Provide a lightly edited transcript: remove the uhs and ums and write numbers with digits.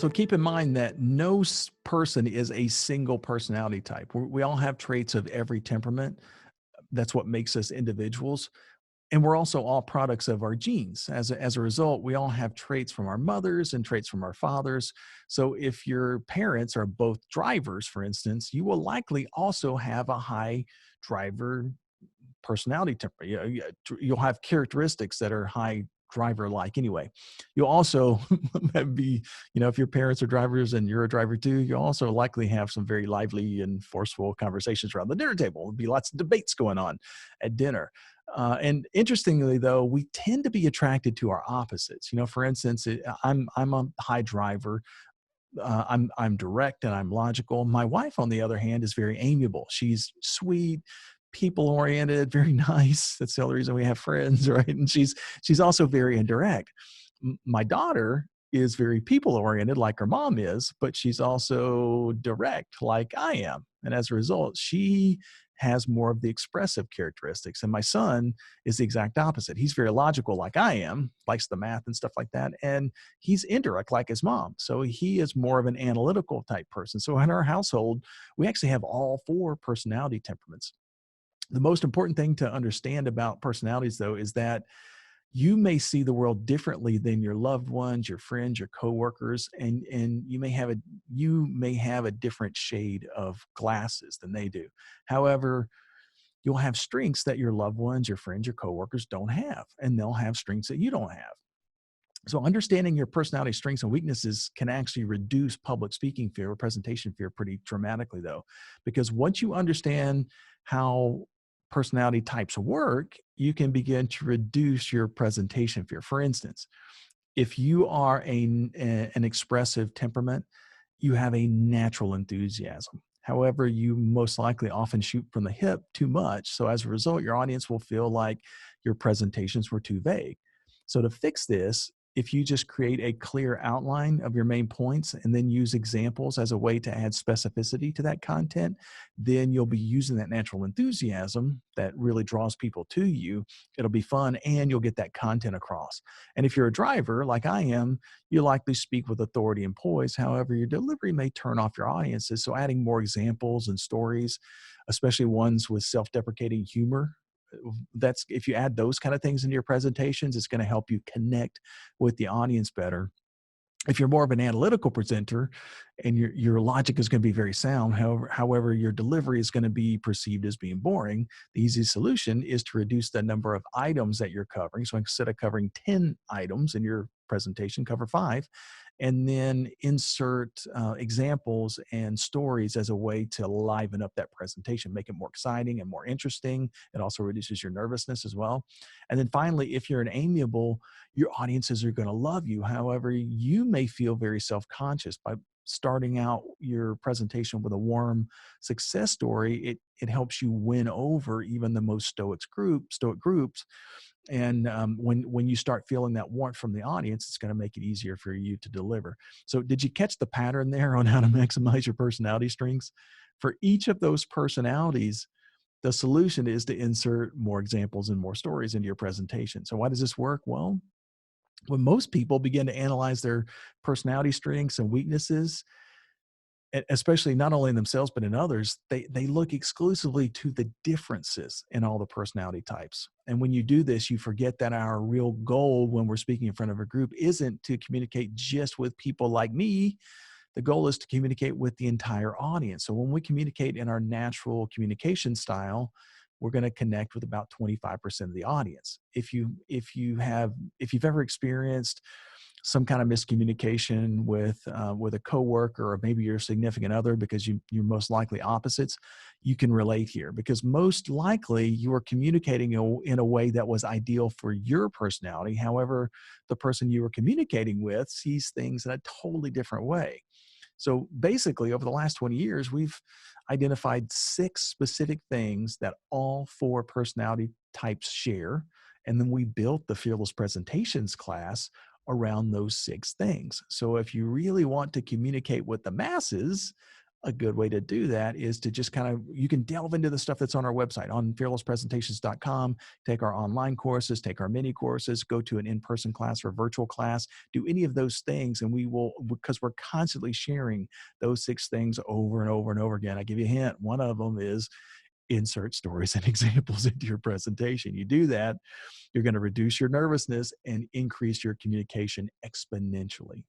So keep in mind that no person is a single personality type. We all have traits of every temperament. That's what makes us individuals. And we're also all products of our genes. As a result, we all have traits from our mothers and traits from our fathers. So if your parents are both drivers, for instance, you will likely also have a high driver personality temper. You'll have characteristics that are high driver like anyway. You'll also be, if your parents are drivers and you're a driver too, you'll also likely have some very lively and forceful conversations around the dinner table. There'll be lots of debates going on at dinner. And interestingly, though, we tend to be attracted to our opposites. For instance, I'm a high driver. I'm direct and I'm logical. My wife, on the other hand, is very amiable. She's sweet, people oriented, very nice. That's the only reason we have friends, right? And she's also very indirect. My daughter is very people oriented, like her mom is, but she's also direct, like I am. And as a result, she has more of the expressive characteristics. And my son is the exact opposite. He's very logical, like I am, likes the math and stuff like that. And he's indirect like his mom. So he is more of an analytical type person. So in our household, we actually have all four personality temperaments. The most important thing to understand about personalities, though, is that you may see the world differently than your loved ones, your friends, your coworkers, and you may have a different shade of glasses than they do. However, you'll have strengths that your loved ones, your friends, your coworkers don't have, and they'll have strengths that you don't have. So understanding your personality strengths and weaknesses can actually reduce public speaking fear or presentation fear pretty dramatically, though, because once you understand how personality types work, you can begin to reduce your presentation fear. For instance, if you are an expressive temperament, you have a natural enthusiasm. However, you most likely often shoot from the hip too much. So as a result, your audience will feel like your presentations were too vague. So to fix this, if you just create a clear outline of your main points and then use examples as a way to add specificity to that content, then you'll be using that natural enthusiasm that really draws people to you. It'll be fun and you'll get that content across. And if you're a driver like I am, you likely speak with authority and poise. However, your delivery may turn off your audiences. So adding more examples and stories, especially ones with self-deprecating humor, that's if you add those kind of things into your presentations, it's going to help you connect with the audience better. If you're more of an analytical presenter and your logic is going to be very sound, however your delivery is going to be perceived as being boring, the easy solution is to reduce the number of items that you're covering. So instead of covering 10 items in your presentation, cover 5, and then insert examples and stories as a way to liven up that presentation, make it more exciting and more interesting. It also reduces your nervousness as well. And then finally, if you're an amiable, your audiences are going to love you. However, you may feel very self-conscious by starting out your presentation with a warm success story. It helps you win over even the most stoic groups. And when you start feeling that warmth from the audience, it's going to make it easier for you to deliver. So did you catch the pattern there on how to maximize your personality strengths? For each of those personalities, the solution is to insert more examples and more stories into your presentation. So why does this work? Well, when most people begin to analyze their personality strengths and weaknesses, especially not only in themselves but in others, they look exclusively to the differences in all the personality types. And when you do this, you forget that our real goal when we're speaking in front of a group isn't to communicate just with people like me. The goal is to communicate with the entire audience. So when we communicate in our natural communication style, we're going to connect with about 25% of the audience. If you've ever experienced some kind of miscommunication with a coworker or maybe your significant other, because you're most likely opposites, you can relate here because most likely you are communicating in a way that was ideal for your personality. However, the person you were communicating with sees things in a totally different way. So basically, over the last 20 years, we've identified 6 specific things that all 4 personality types share. And then we built the Fearless Presentations class around those 6 things. So if you really want to communicate with the masses, A good way to do that is to just kind of, you can delve into the stuff that's on our website on fearlesspresentations.com, take our online courses, take our mini courses, go to an in-person class or virtual class, do any of those things. And we will, because we're constantly sharing those 6 things over and over and over again. I give you a hint. One of them is insert stories and examples into your presentation. You do that, you're going to reduce your nervousness and increase your communication exponentially.